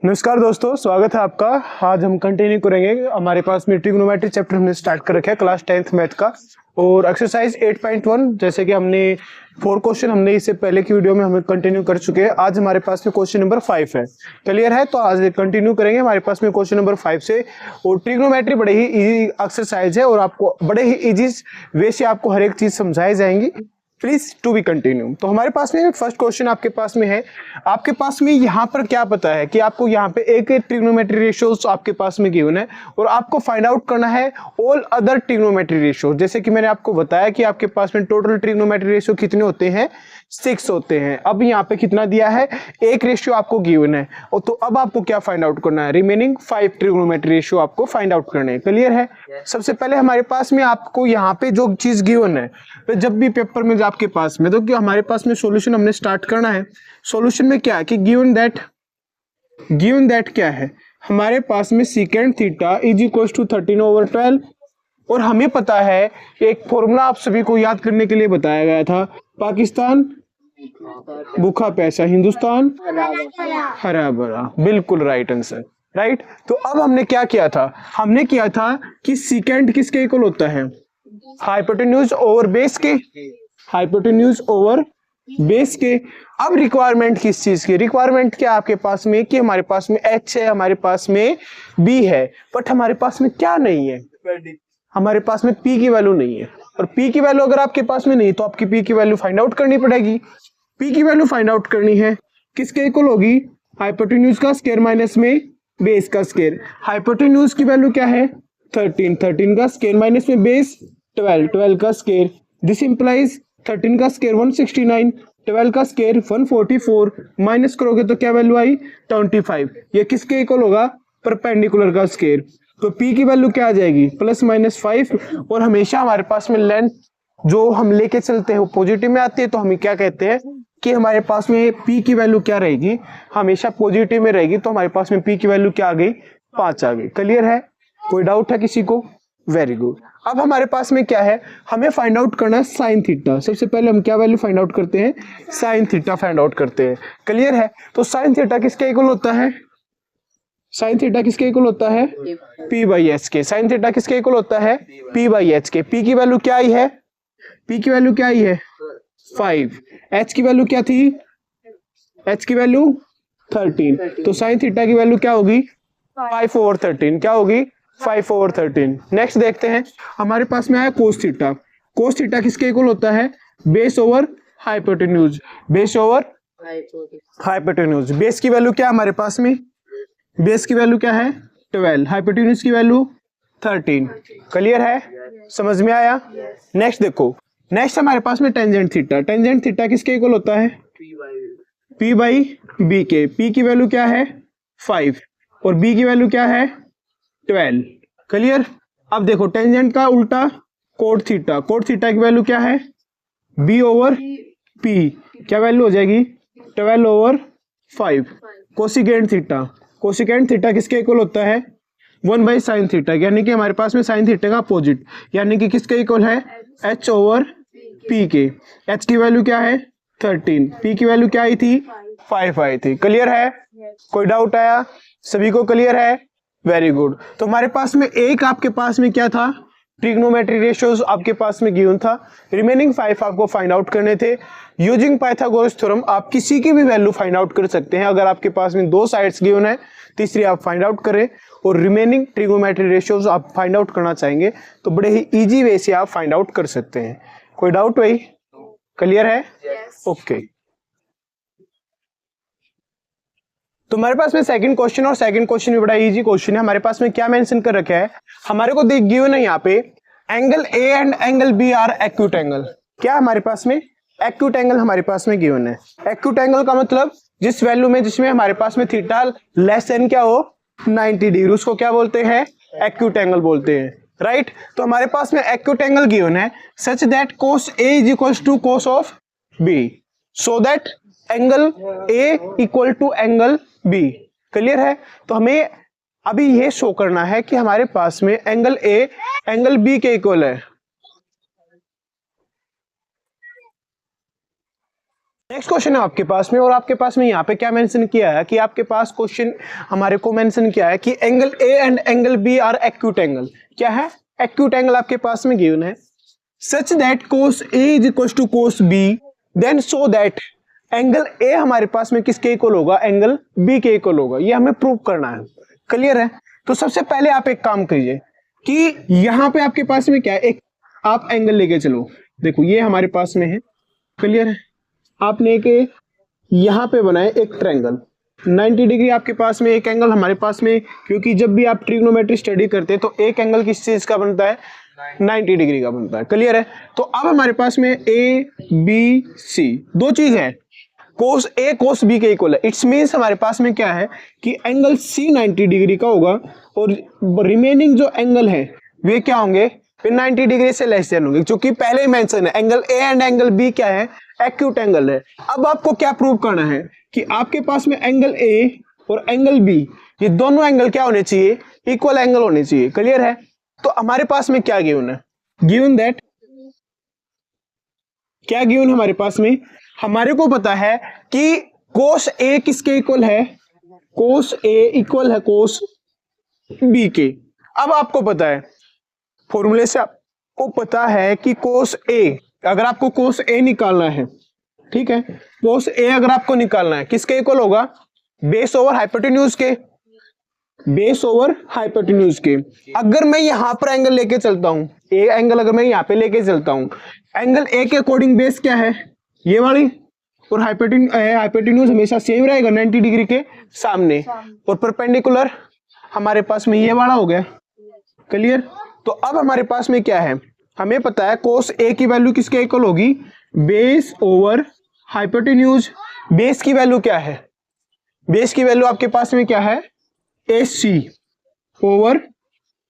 नमस्कार दोस्तों, स्वागत है आपका। आज हम कंटिन्यू करेंगे। हमारे पास में ट्रिग्नोमेट्री चैप्टर हमने स्टार्ट कर रखा है क्लास 10th मैथ का, और एक्सरसाइज 8.1 जैसे कि हमने 4 क्वेश्चन हमने इससे पहले की वीडियो में हमें कंटिन्यू कर चुके हैं। आज हमारे पास में क्वेश्चन नंबर 5 है। क्लियर है? तो आज कंटिन्यू करेंगे हमारे पास में क्वेश्चन नंबर 5 से। और ट्रिग्नोमेट्री बड़े ही इजी एक्सरसाइज है और आपको बड़े ही इजी वे से आपको हर एक चीज समझाई जाएंगी। Please to be continue. तो हमारे पास में फर्स्ट क्वेश्चन आपके पास में है। आपके पास में यहाँ पर क्या पता है कि आपको यहाँ पे एक ट्रिग्नोमेट्री रेशियोज आपके पास में गिवन है और आपको फाइंड आउट करना है ऑल अदर ट्रिग्नोमेट्री रेशियो। जैसे कि मैंने आपको बताया कि आपके पास में टोटल ट्रिग्नोमेट्री रेशियो कितने होते हैं, 6 होते हैं। अब यहाँ पे कितना दिया है, एक रेशियो आपको गिवन है। और तो अब आपको क्या फाइंड आउट करना है, रिमेनिंग 5 ट्रिग्नोमेट्री रेशियो आपको फाइंड आउट करने हैं। क्लियर है? सबसे पहले हमारे पास में आपको यहाँ पे जो चीज गिवन है, तो जब भी पेपर में आपके पास में, तो क्या हमारे पास में सॉल्यूशन हमने स्टार्ट करना है। सॉल्यूशन में क्या है कि गिवन दैट क्या है, हमारे पास में secant theta is equal to 13/12। और हमें पता है एक फॉर्मूला आप सभी को याद करने के लिए बताया गया था, पाकिस्तान भूखा पैसा, हिंदुस्तान हरा भरा। बिल्कुल राइट आंसर, राइट। तो अब हमने क्या किया था, हमने किया था कि सीकेंड किसके इक्वल होता है, हाइपोटेन्यूज ओवर बेस के, हाइपोटेन्यूज ओवर बेस के। अब रिक्वायरमेंट किस चीज की, रिक्वायरमेंट क्या आपके पास में कि हमारे पास में h है, हमारे पास में b है, बट हमारे पास में क्या नहीं है, हमारे पास में p की वैल्यू नहीं है। और p की वैल्यू अगर आपके पास में नहीं तो आपकी p की वैल्यू फाइंड आउट करनी पड़ेगी। p की वैल्यू फाइंड आउट करनी है, किसके इक्वल होगी, हाइपोटेन्यूज का स्क्वायर माइनस में बेस का स्क्वायर। हाइपोटेन्यूज की वैल्यू क्या है 13, 13 का स्क्वायर माइनस में बेस 12, 12 का स्क्वायर। दिस इंप्लाइज 13 का स्क्वायर 169, 12 का स्क्वायर 144, माइनस करोगे तो क्या वैल्यू आई 25। ये किसके इक्वल होगा, परपेंडिकुलर का स्क्वायर। तो p की वैल्यू क्या आ जाएगी, +-5। और हमेशा हमारे पास में लेंथ जो हम लेके चलते हैं वो पॉजिटिव में आती है, तो हम क्या कहते हैं कि हमारे पास में p की वैल्यू क्या रहेगी, हमेशा पॉजिटिव में रहेगी। तो हमारे पास में p की वैल्यू क्या आ गई, 5 आ गई। क्लियर है? कोई डाउट है किसी को? Very good. अब हमारे पास में क्या है, हमें फाइंड आउट करना है साइन थीटा। सबसे पहले हम क्या वैल्यू फाइंड आउट करते हैं, साइन थीटा फाइंड आउट करते हैं। क्लियर है? तो साइन थीटा किसके इक्वल होता है, साइन थीटा किसके इक्वल होता है, p/h के। साइन थीटा किसके इक्वल होता है, p/h के। p की वैल्यू क्या आई है, p की वैल्यू क्या आई है 5, h की वैल्यू क्या थी, h की वैल्यू 13। तो साइन थीटा की वैल्यू क्या होगी 5/13, क्या होगी 5/13। नेक्स्ट देखते हैं, हमारे पास में आया कोस थीटा। कोस थीटा किसके इक्वल होता है, base over hypotenuse, base over hypotenuse. Base की वैल्यू क्या हमारे पास में, बेस की वैल्यू क्या है 12, हाइपोटेन्यूज की वैल्यू 13। क्लियर है? समझ में आया? नेक्स्ट देखो, नेक्स्ट हमारे पास में टेंजेंट थीटा। टेंजेंट थीटा किसके इक्वल होता है, p/b के। p की वैल्यू क्या है 5 और b की वैल्यू क्या है 12। क्लियर? अब देखो टेंजेंट का उल्टा कोट थीटा। कोट थीटा की वैल्यू क्या है b/p, क्या वैल्यू हो जाएगी 12/5। कोसिकेंट थीटा, कोसिकेंट थीटा किसके इक्वल होता है 1/sin थीटा, यानी कि हमारे पास में साइन थीटा का अपोजिट, यानी कि किसके इक्वल है h/p के। h की वैल्यू क्या है 13, p की वैल्यू क्या आई थी 5 आई थी। क्लियर है? कोई डाउट आया? सभी को क्लियर है? Very good. तो हमारे पास में एक आपके पास में क्या था, ट्रिग्नोमेट्री रेशियोज आपके पास में गिवन था। रिमेनिंग 5 आपको फाइंड आउट करने थे। यूजिंग पाइथागोरस थ्योरम आप किसी की भी वैल्यू फाइंड आउट कर सकते हैं। अगर आपके पास में 2 साइड्स गिवन है, तीसरी आप फाइंड आउट करें और रिमेनिंग ट्रिग्नोमेट्री रेशियोज आप फाइंड आउट करना चाहेंगे तो बड़े ही इजी वे से आप फाइंड आउट कर सकते हैं। कोई डाउट भाई? क्लियर है? ओके। तो हमारे पास में सेकंड क्वेश्चन, और सेकंड क्वेश्चन भी बड़ा इजी क्वेश्चन है। हमारे पास में क्या मेंशन कर रखा है, हमारे को देख गिवन है यहाँ पे angle A and angle B are acute angle. क्या हमारे पास में एक्यूट एंगल हमारे पास में गिवन है। एक्यूट एंगल का मतलब जिस वैल्यू में, जिसमें हमारे पास में थीटा लेस देन क्या हो 90 डिग्री, उसको क्या बोलते हैं, एक्यूट एंगल बोलते हैं। राइट? तो हमारे पास में एक्यूट एंगल गिवन है such that cos A is equal to cos of B, so that angle A equal to angle B. Clear है? तो हमें अभी ये शो करना है कि हमारे पास में एंगल ए एंगल बी के इक्वल है। नेक्स्ट क्वेश्चन है आपके पास में, और आपके पास में यहाँ पे क्या मेंशन किया है कि आपके पास क्वेश्चन हमारे को मेंशन किया है कि angle A and angle B are acute angle. क्या है? एक्यूट एंगल आपके पास में गिवन है। Such that cos A is equal to cos B, then so that angle A हमारे पास में किसके इक्वल होगा? एंगल बी के इक्वल होगा। ये हमें प्रूव करना है। क्लियर है? तो सबसे पहले आप एक काम करिए कि यहाँ पे आपके पास में क्या है, एक आप एंगल लेके चलो। देखो ये हमारे पास में है। क्लियर है? आपने एक यहाँ पे बनाए एक ट्रायंगल 90 डिग्री आपके पास में, एक एंगल हमारे पास में, क्योंकि जब भी आप ट्रिग्नोमेट्री स्टडी करते हैं तो एक एंगल किस चीज का बनता है? 90 डिग्री का बनता है। क्लियर है? तो अब हमारे पास में ए बी सी दो चीज है, कोस ए कोस बी के इक्वल है। इट्स मीन्स हमारे पास में क्या है कि एंगल सी 90 डिग्री का होगा और रिमेनिंग जो एंगल है वे क्या होंगे? फिर 90 डिग्री से लेस देन होंगे, क्योंकि पहले ही मेंशन है angle A and angle B क्या है? एक्यूट एंगल है। अब आपको क्या प्रूव करना है कि आपके पास में एंगल ए और एंगल बी ये दोनों एंगल क्या होने चाहिए? इक्वल एंगल होने चाहिए। क्लियर है? तो हमारे पास में क्या गिवन है? गिवन दैट क्या गिवन हमारे पास में? हमारे को पता है कि कोस ए किसके इक्वल है? कोस ए इक्वल है कोस बी के। अब आपको पता है फॉर्मूले से, आपको पता है कि कोस ए, अगर आपको कोस ए निकालना है, ठीक है, कोस ए अगर आपको निकालना है किसके इक्वल होगा? बेस ओवर हाइपोटेन्यूज के। बेस ओवर हाइपोटेन्यूज के। अगर मैं यहां पर एंगल लेके चलता हूं, ए एंगल अगर मैं यहां पे लेके चलता हूं, एंगल ए के अकॉर्डिंग बेस क्या है? ये वाली, और हाइपोटेन्यूज हमेशा सेम रहेगा 90 डिग्री के सामने, और परपेंडिकुलर हमारे पास में ये वाला हो गया। क्लियर? तो अब हमारे पास में क्या है? हमें पता है कोस ए की वैल्यू किसके इक्वल होगी? Base over hypotenuse. बेस की वैल्यू क्या है? बेस की वैल्यू आपके पास में क्या है? ए सी ओवर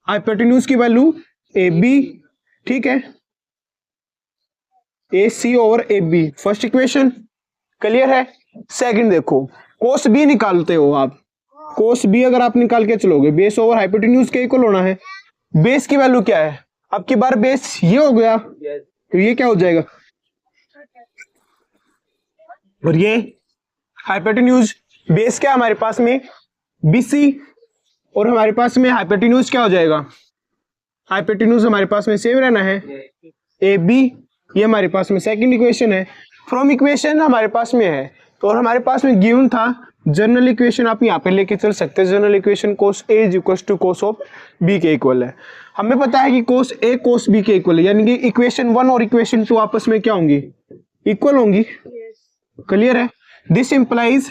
हाइपोटेन्यूज की वैल्यू ए बी। ठीक है, A C over A B first equation. Clear है? सेकंड देखो, कोस बी निकालते हो आप। कोस बी अगर आप निकाल के चलोगे, बेस ओवर हाइपोटेन्यूज के इक्वल होना है। बेस की वैल्यू क्या है? अब की बार बेस ये हो गया, तो ये क्या हो जाएगा? और ये हाइपोटेन्यूज। बेस क्या हमारे पास में? बीसी, और हमारे पास में हाइपोटेन्यूज क्या हो जाएगा? हाइपोटेन्यूज हमारे पास में सेम रहना है, ए बी। ये हमारे पास में सेकंड इक्वेशन है। फ्रॉम इक्वेशन हमारे पास में है, तो और हमारे पास में गिवन था जनरल इक्वेशन, आप यहाँ पे लेके चल सकते हैं। General equation cos A is equal to cos of B के इक्वल है। हमें पता है कि कोस ए कोस बी के इक्वल है, यानी कि इक्वेशन 1 और इक्वेशन 2 आपस में क्या होंगी? इक्वल होंगी। क्लियर है? This implies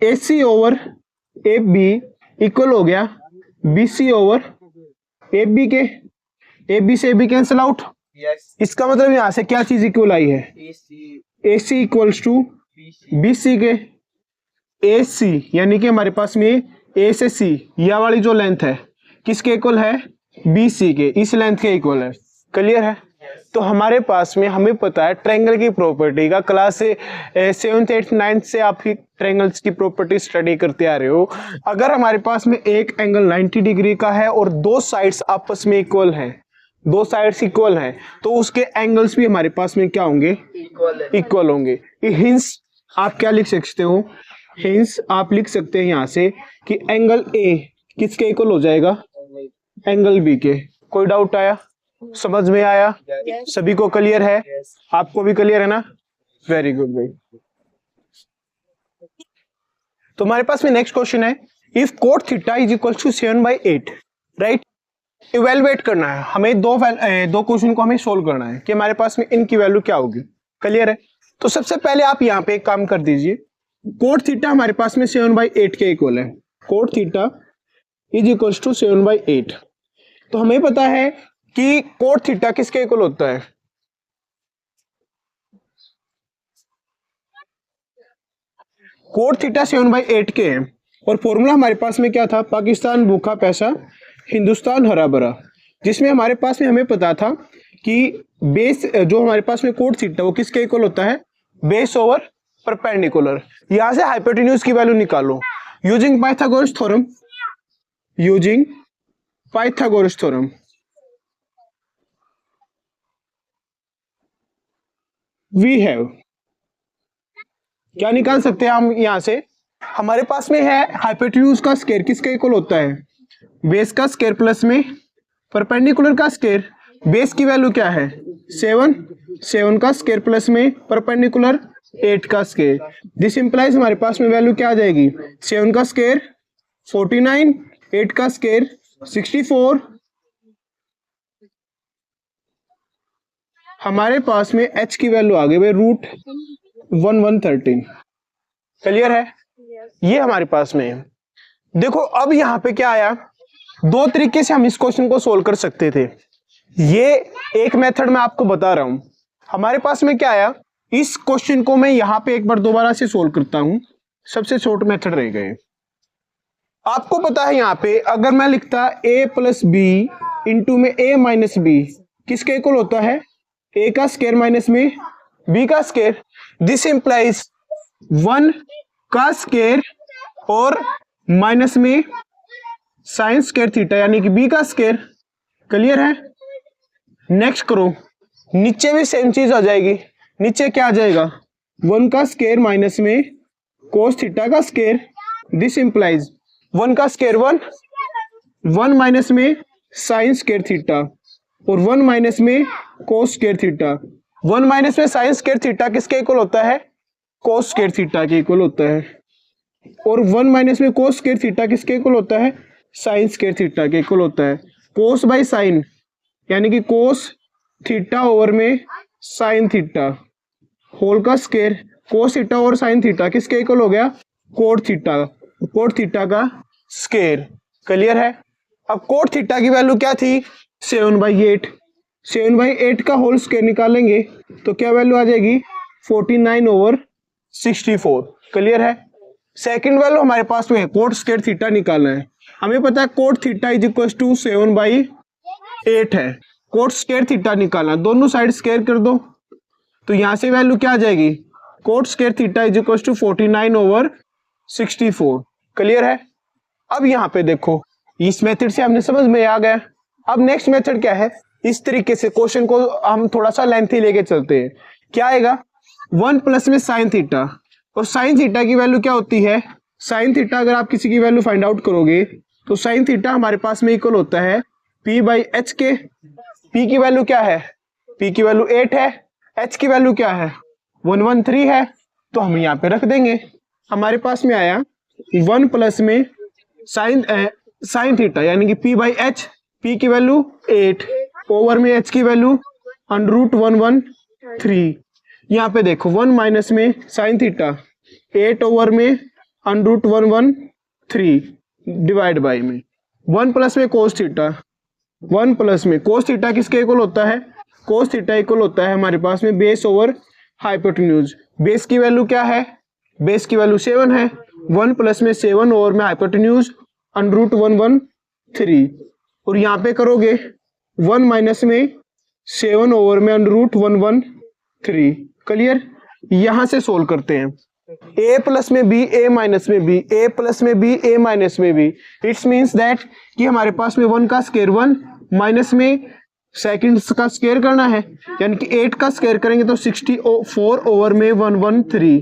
A C over A B equal हो गया B C over A B के। ए बी से ए बी कैंसिल आउट। इसका मतलब यहां से क्या चीज इक्वल आई है? A C equals to B C के। ए सी यानी कि हमारे पास में ए से सी यह वाली जो लेंथ है किसके इक्वल है? बी सी के, इस लेंथ के इक्वल है। क्लियर है? तो हमारे पास में हमें पता है ट्रायंगल की प्रॉपर्टी का, क्लास 7th 8th 9th से आप ही ट्रायंगल्स की प्रॉपर्टी स्टडी करते आ रहे हो। अगर हमारे पास में एक एंगल 90 डिग्री का है और दो साइड्स आपस में इक्वल हैं, दो साइड्स इक्वल हैं, तो उसके एंगल्स भी हमारे पास में क्या होंगे? इक्वल होंगे। हिंस आप क्या लिख सकते हो? हिंस आप लिख सकते हैं यहां से कि एंगल ए किसके इक्वल हो जाएगा? एंगल बी के। कोई डाउट आया? समझ में आया? सभी को क्लियर है? आपको भी क्लियर है ना? वेरी गुड भाई। तो हमारे पास में नेक्स्ट क्वेश्चन है, if cot theta is equal to 7/8, right? Evaluate करना है हमें, दो क्वेश्चन को हमें सोल्व करना है कि हमारे पास में इनकी वैल्यू क्या होगी। क्लियर है? तो सबसे पहले आप यहाँ पे एक काम कर दीजिए, कोट थीटा हमारे पास में 7/8 के इक्वल है। Cot theta is equal to 7/8। तो हमें पता है कि कोट थीटा किसके इक्वल होता है? कोट थीटा 7/8 के है, और फॉर्मूला हमारे पास में क्या था? पाकिस्तान भूखा पैसा, हिंदुस्तान हरा भरा। जिसमें हमारे पास में हमें पता था कि बेस जो हमारे पास में कोट थीटा वो किसके इक्वल होता है? Base over perpendicular. यहां से हाइपोटेन्यूज की वैल्यू निकालो using Pythagoras theorem. Using Pythagoras theorem we have क्या निकाल सकते हैं हम यहाँ से? हमारे पास में है हाइपोटेन्यूज का स्क्वायर किसके इक्वल होता है? बेस का स्क्वायर प्लस में परपेंडिकुलर का स्क्वायर। बेस की वैल्यू क्या है? 7, 7 का स्क्वायर प्लस में परपेंडिकुलर 8 का स्क्वायर। दिस इंप्लाइज हमारे पास में वैल्यू क्या आ जाएगी? 7 का स्क्वायर 49, 8 का स्क्वायर 64। हमारे पास में h की वैल्यू आ गई भाई √113। क्लियर है? ये हमारे पास में है। देखो अब यहाँ पे क्या आया, दो तरीके से हम इस क्वेश्चन को सोल्व कर सकते थे। ये एक मेथड मैं आपको बता रहा हूं। हमारे पास में क्या आया, इस क्वेश्चन को मैं यहाँ पे एक बार दोबारा से सोल्व करता हूं। सबसे शॉर्ट मेथड रहेगा ये। आपको पता है यहाँ पे अगर मैं लिखता a प्लस बी इंटू में a माइनस बी किसके इक्वल होता है? a का स्क्वायर माइनस में b का स्क्वायर। दिस इंप्लाइज 1 का स्क्वायर और माइनस में साइन स्क्वायर थीटा यानी कि b का स्क्वायर। क्लियर है? नेक्स्ट करो, नीचे भी सेम चीज आ जाएगी। नीचे क्या आ जाएगा? 1 का स्क्वायर माइनस में कोस थीटा का स्क्वायर। दिस इंप्लाइज 1 का स्क्वायर 1 माइनस में साइन स्क्वायर थीटा और 1 माइनस में कोस स्क्वायर थीटा। 1 माइनस में साइन स्क्वायर थीटा किसके इक्वल होता है? कोस स्क्वायर थीटा के इक्वल होता है। और 1 माइनस में कोस स्क्वायर थीटा किसके इक्वल होता है? साइन स्क्वायर थीटा के इक्वल होता है। कोस बाई साइन यानी कि कोस थीटा ओवर में साइन थीटा होल का स्क्वायर। कोस थीटा और साइन थीटा किसके इक्वल हो गया? कोट थीटा, कोट थीटा का स्क्वायर। क्लियर है? अब कोट थीटा की वैल्यू क्या थी? 7/8। 7/8 का होल स्क्वायर निकालेंगे तो क्या वैल्यू आ जाएगी? 49/64। क्लियर है? सेकंड वैल्यू हमारे पास में है कोट स्क्वायर थीटा निकालना है। हमें पता है cot theta is equal to 7/8 है। कोट स्क्वायर थीटा निकालना, दोनों साइड स्क्वायर कर दो तो यहां से वैल्यू क्या आ जाएगी? Cot square theta is equal to 49/64। Clear है? अब यहाँ पे देखो इस मेथड से हमने समझ में आ गया। अब नेक्स्ट मेथड क्या है? इस तरीके से क्वेश्चन को हम थोड़ा सा लेंथी लेके चलते हैं। क्या आएगा? 1 प्लस में साइन थीटा, और साइन थीटा की वैल्यू क्या होती है? साइन थीटा अगर आप किसी की वैल्यू फाइंड आउट करोगे तो साइन थीटा हमारे पास में इक्वल होता है p/h के। p की वैल्यू क्या है? p की वैल्यू 8 है। h की वैल्यू क्या है? 113 है। तो हम यहाँ पे रख देंगे। हमारे पास में आया 1 प्लस में साइन थीटा यानी कि p/h। p की वैल्यू 8 ओवर में h की वैल्यू √113। यहाँ पे देखो 1 माइनस में साइन थीटा 8 ओवर में √113 डिवाइड बाई में 1 प्लस में कोस थीटा। 1 प्लस में कोस थीटा किसके इक्वल होता है? कोस थीटा इक्वल होता है हमारे पास में बेस ओवर हाइपोटेन्यूज। बेस की वैल्यू क्या है? बेस की वैल्यू 7 है। 1 प्लस में 7 ओवर में हाइपोटेन्यूज √113। और यहाँ पे करोगे 1 माइनस में 7 ओवर में √113। क्लियर? यहां से सोल्व करते हैं। a प्लस में b, a माइनस में b, a प्लस में b, a माइनस में b। इट्स मीन्स दैट कि हमारे पास में 1 का स्क्वायर 1 माइनस में सेकंड का स्क्वायर करना है यानी कि 8 का स्क्वायर करेंगे तो 64 ओवर में 113।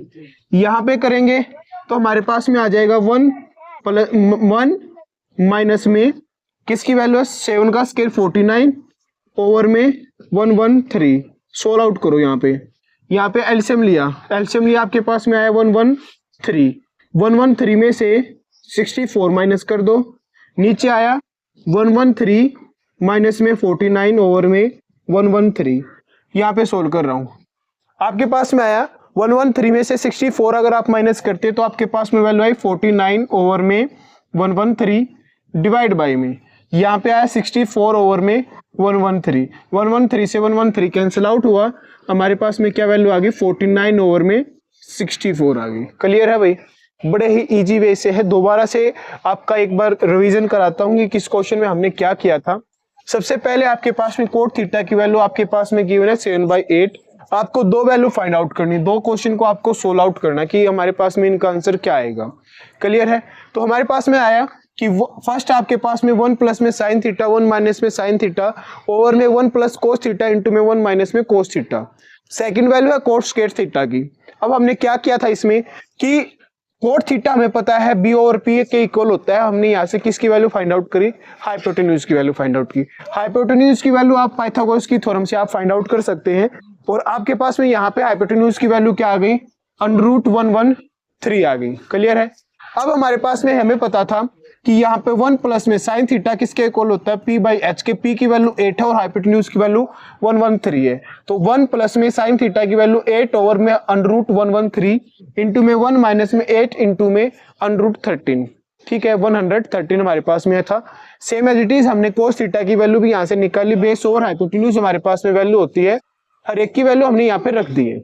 यहाँ पे करेंगे तो हमारे पास में आ जाएगा 1 माइनस में किसकी वैल्यू है? 7 का स्क्वायर 49 ओवर में 113। सोल्व आउट करो। यहाँ पे एलसीएम लिया आपके पास में आया 113। 113 में से 64 माइनस कर दो, नीचे आया 113 माइनस में 49 ओवर में 113। यहाँ पे सोल्व कर रहा हूँ। आपके पास में आया 113 में से 64 अगर आप माइनस करते तो आपके पास में वैल्यू आई 49 ओवर में 113 डिवाइड बाई में यहाँ पे आया 64 ओवर में 113। 113 से 113 कैंसिल आउट हुआ। हमारे पास में क्या वैल्यू आ गई? 49 ओवर में 64 आ गई। क्लियर है भाई? बड़े ही इजी वे से है। दोबारा से आपका एक बार रिवीजन कराता हूँ कि किस क्वेश्चन में हमने क्या किया था। सबसे पहले आपके पास में कोट थीटा की वैल्यू आपके पास में गिवन है 7/8। आपको दो वैल्यू फाइंड आउट करनी, दो क्वेश्चन को आपको सोल्व आउट करना कि हमारे पास में इनका आंसर क्या आएगा। क्लियर है? तो हमारे पास में आया कि फर्स्ट आपके पास में 1 प्लस में साइन थीटा 1 माइनस में साइन थीटा ओवर में 1 प्लस कोस थीटा इंटू में 1 माइनस में कोस थीटा। सेकंड वैल्यू है कोट स्क्वायर थीटा की। अब हमने क्या किया था इसमें कि कोट थीटा हमें पता है बी ओवर पी के इक्वल होता है। हमने यहाँ से किसकी वैल्यू फाइंड आउट करी, हाइपोटेन्यूज की वैल्यू फाइंड आउट की। हाइपोटेन्यूज की वैल्यू आप पाइथागोरस की थ्योरम से आप फाइंड आउट कर सकते हैं। और आपके पास में यहाँ पे हाइपोटेन्यूज की वैल्यू क्या आ गई, √113 आ गई। क्लियर है। अब हमारे पास में हमें पता था कि यहाँ पे 1 प्लस में साइन थीटा किसके इक्वल होता है, p/h के। p की वैल्यू 8 है और हाइपोटेन्यूज की वैल्यू 113 है। तो 1 प्लस में साइन थीटा की वैल्यू 8 ओवर में √113 इंटू में 1 माइनस में 8 इंटू में √13। ठीक है, 113 हमारे पास में था। सेम एज इट इज हमने कोस थीटा की वैल्यू भी यहाँ से निकाली। बेस ओवर हाइपोटेन्यूज हमारे पास में वैल्यू होती है, हर एक की वैल्यू हमने यहाँ पे रख दी है।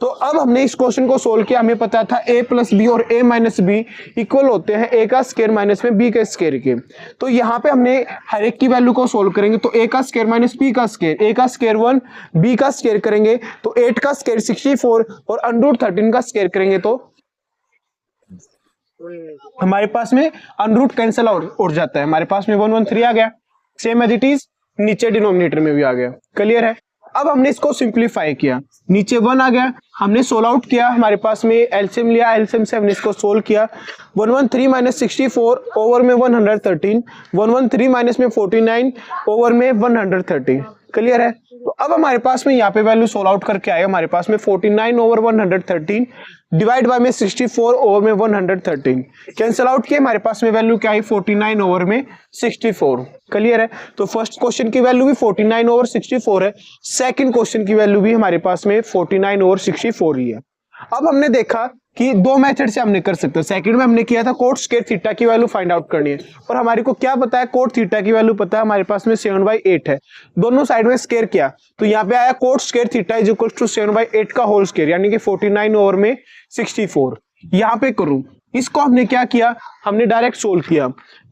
तो अब हमने इस क्वेश्चन को सोल्व किया। हमें पता था a प्लस बी और a माइनस बी इक्वल होते हैं a का स्क्वायर माइनस में b के स्क्वायर के। तो यहाँ पे हमने हर एक की वैल्यू को सोल्व करेंगे। तो a का स्क्वायर माइनस b का स्क्वायर, a का स्क्वायर 1, b का स्क्वायर करेंगे तो 8 का स्क्वायर 64 और √13 का स्क्वायर करेंगे तो हमारे पास में √ कैंसिल उड़ जाता है। हमारे पास में 113 आ गया। सेम एज इट इज नीचे डिनोमिनेटर में भी आ गया। क्लियर है। अब हमने इसको सिंप्लीफाई किया, नीचे 1 आ गया, हमने सोल्व आउट किया। हमारे पास में एलसीएम लिया, एलसीएम से हमने इसको सोल्व किया। 113 माइनस 64 ओवर में 113, 113 माइनस में 49 ओवर में 130। क्लियर है। तो अब हमारे पास में यहाँ पे वैल्यू सोल्व आउट करके आएगा। हमारे पास में 49 ओवर 113 डिवाइड बाय में 64 ओवर में 113 कैंसिल आउट किया। हमारे पास में वैल्यू क्या आई, 49 ओवर में 64। क्लियर है। तो फर्स्ट क्वेश्चन की वैल्यू भी 49 ओवर 64 है। सेकंड क्वेश्चन की वैल्यू भी हमारे पास में 49 ओवर 64 ही है। अब हमने देखा कि दो मेथड से हमने कर सकते हैं। सेकंड में हमने किया था कोट स्क्वायर थीटा की वैल्यू फाइंड आउट करनी है और हमारे को क्या पता है, कोट थीटा की वैल्यू पता है। हमारे पास में 7/8 है। दोनों साइड में स्क्वायर किया तो यहाँ पे आया cot square theta is equal to 7/8 का होल स्क्वायर यानी कि 49 ओवर में 64। यहाँ पे करूं, इसको हमने क्या किया, हमने डायरेक्ट सोल्व किया।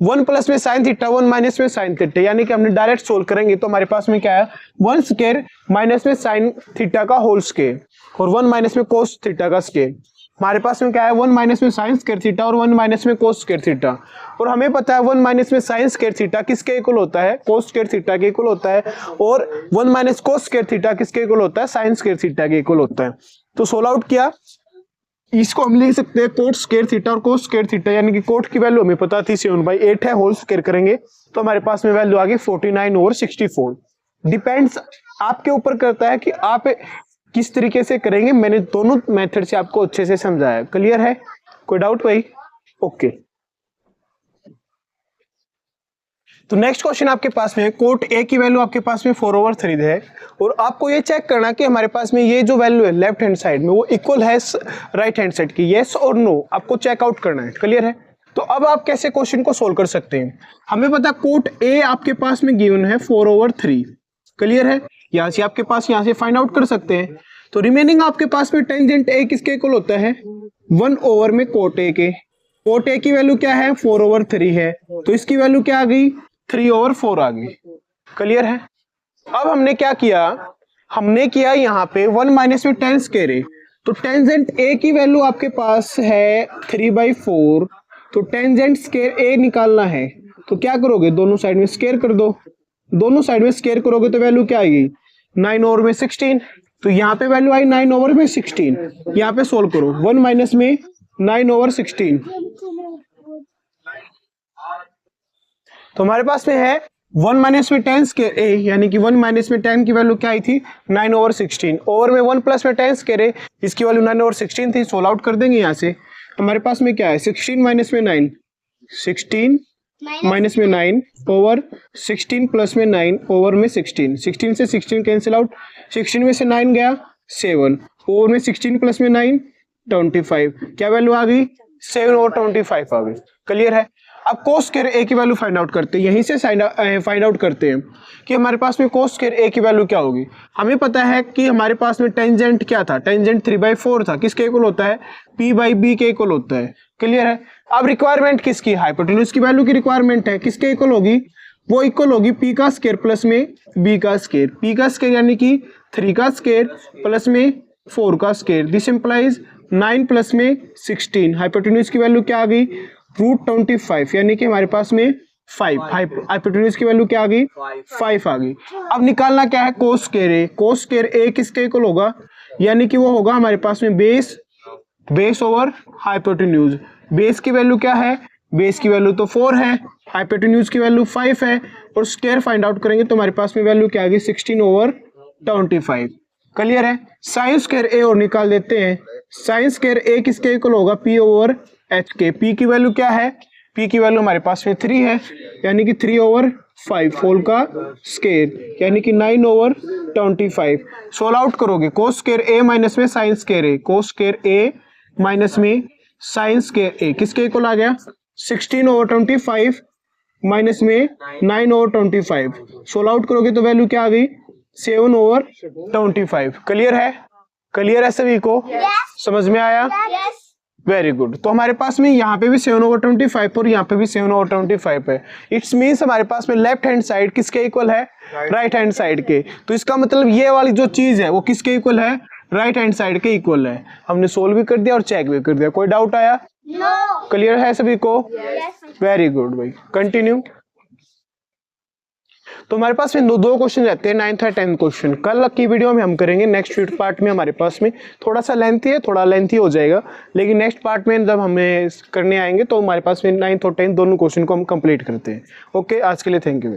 1 प्लस में साइन थीटा 1 माइनस में साइन थीटा यानी कि हमने डायरेक्ट सोल्व करेंगे तो हमारे पास में क्या है, 1 स्क्वायर माइनस में साइन थीटा का होल स्क्वायर और 1 माइनस में कोस थीटा का स्क्वायर। हमारे पास में क्या है, 1 माइनस में साइन स्क्वायर थीटा और 1 माइनस में कोस स्क्वायर थीटा। और हमें पता है 1 माइनस में साइन स्क्वायर थीटा किसके इक्वल होता है, कोस स्क्वायर थीटा के इक्वल होता है। और 1 माइनस कोस स्क्वायर थीटा किसके इक्वल होता है, साइन स्क्वायर थीटा के इक्वल होता है। तो सोल्व आउट किया, इसको हम लिख सकते हैं कोट स्क्वायर थीटा और कोस स्क्वायर थीटा यानी कि कोट की वैल्यू हमें पता थी 7/8 है, होल स्क्वायर करेंगे तो हमारे पास में वैल्यू आ गई 49 ओवर 64। डिपेंड्स आपके ऊपर करता है कि आप किस तरीके से करेंगे। मैंने दोनों मेथड से आपको अच्छे से समझाया। क्लियर है, कोई डाउट भाई? ओके। तो नेक्स्ट क्वेश्चन आपके पास में कोट ए की वैल्यू आपके पास में 4/3 है और आपको ये चेक करना कि हमारे पास में ये जो वैल्यू है लेफ्ट हैंड साइड में वो इक्वल है राइट हैंड साइड की, यस और नो, आपको चेकआउट करना है। क्लियर है। तो अब आप कैसे क्वेश्चन को सोल्व कर सकते हैं, हमें पता कोट ए आपके पास में गिवन है 4/3। क्लियर है, यहां से आपके पास यहां से फाइंड आउट कर सकते हैं। तो रिमेनिंग आपके पास में टेंजेंट ए किसके इक्वल होता है, 1 ओवर में कोट ए के। कोट ए की वैल्यू क्या है, 4/3 है, तो इसकी वैल्यू क्या आ गई, 3/4 आ गई। क्लियर है। अब हमने क्या किया, हमने किया यहाँ पे 1 माइनस में टेन स्क्वायर ए, तो टेंजेंट ए की वैल्यू आपके पास है 3/4। तो टेंजेंट स्क्वायर ए निकालना है तो क्या करोगे, दोनों साइड में स्क्वायर कर दो। दोनों साइड में स्क्वायर करोगे तो वैल्यू क्या आएगी, 9 ओवर में 16। तो यहाँ पे वैल्यू आई 9 ओवर में 16। यहाँ पे सोल्व करो, 1 माइनस में 9 ओवर 16। तो हमारे पास में है 1 माइनस में टेन स्क्वायर ए यानी कि 1 माइनस में 10 की वैल्यू क्या आई थी, 9 ओवर 16। ओवर में 1 प्लस में टेन स्क्वायर ए, इसकी वैल्यू 9 ओवर 16 थी। सोल्व आउट कर देंगे यहाँ से। हमारे पास में क्या है, 16 माइनस में 9, 16 माइनस में 9 ओवर 16 प्लस में 9 ओवर में 16। 16 से 16 कैंसिल आउट, 16 में से 9 गया 7 ओवर में 16 प्लस में 9 25। क्या वैल्यू आ गई, 7 ओवर 25 आ गई। क्लियर है। अब कोस स्क्वायर ए की वैल्यू फाइंड आउट करते हैं, यहीं से फाइंड आउट करते हैं कि हमारे पास में कोस स्क्वायर ए की वैल्यू क्या होगी। हमें पता है कि हमारे पास में टेंजेंट क्या था, टेंजेंट 3/4 था, किसके इक्वल होता है, p/b के इक्वल होता है। क्लियर है। अब रिक्वायरमेंट किसकी, हाइपोटेन्यूज की वैल्यू की रिक्वायरमेंट है, किसके इक्वल होगी, वो इक्वल होगी p का स्क्वायर प्लस में b का स्क्वायर। p का स्क्वायर यानी कि 3 का स्क्वायर प्लस में 4 का स्क्वायर। दिस इंप्लाइज 9 प्लस में 16। हाइपोटेन्यूज की वैल्यू क्या आ गई, √25 यानी कि हमारे पास में 5 हाइपोटेन्यूज की वैल्यू क्या आ गई 5 आ गई। अब निकालना क्या है कोस स्क्वायर ए। कोस स्क्वायर ए किसके इक्वल होगा यानी कि वो होगा हमारे पास में बेस ओवर हाइपोटेन्यूज। बेस की वैल्यू क्या है बेस की वैल्यू तो 4 है, हाइपोटेन्यूज की वैल्यू 5 है और स्क्वायर फाइंड आउट करेंगे तो हमारे पास में वैल्यू क्या आ गई 16/25। क्लियर है। साइन स्क्वायर ए और निकाल देते हैं। साइन स्क्वायर ए किसके इक्वल होगा P/H के। P की वैल्यू क्या है P की वैल्यू हमारे पास में 3 है यानी कि 3/5 होल का स्क्वायर यानी कि 9/25। सोल्व आउट करोगे कोस स्क्वायर ए माइनस में साइन स्क्वायर ए। कोस स्क्वायर ए माइनस में साइन स्क्वायर ए किसके इक्वल आ गया 16/25 माइनस में 9/25। सोल्व आउट करोगे तो वैल्यू क्या आ गई 7/25। क्लियर है सभी को समझ में आया वेरी गुड। तो हमारे पास में यहाँ पे भी 7/25 और यहाँ पे भी 7/25 है। इट्स मीन्स हमारे पास में लेफ्ट हैंड साइड किसके इक्वल है राइट हैंड साइड के। तो इसका मतलब ये वाली जो चीज है वो किसके इक्वल है राइट हैंड साइड के इक्वल है। हमने सोल्व भी कर दिया और चेक भी कर दिया। कोई डाउट आया क्लियर है सभी को वेरी गुड भाई कंटिन्यू। तो हमारे पास में दो क्वेश्चन रहते हैं 9th और 10th क्वेश्चन। कल की वीडियो में हम करेंगे। नेक्स्ट पार्ट में हमारे पास में थोड़ा सा लेंथी हो जाएगा लेकिन नेक्स्ट पार्ट में जब हमें करने आएंगे तो हमारे पास में 9th और 10th दोनों क्वेश्चन को हम कंप्लीट करते हैं। ओके आज के लिए थैंक यू।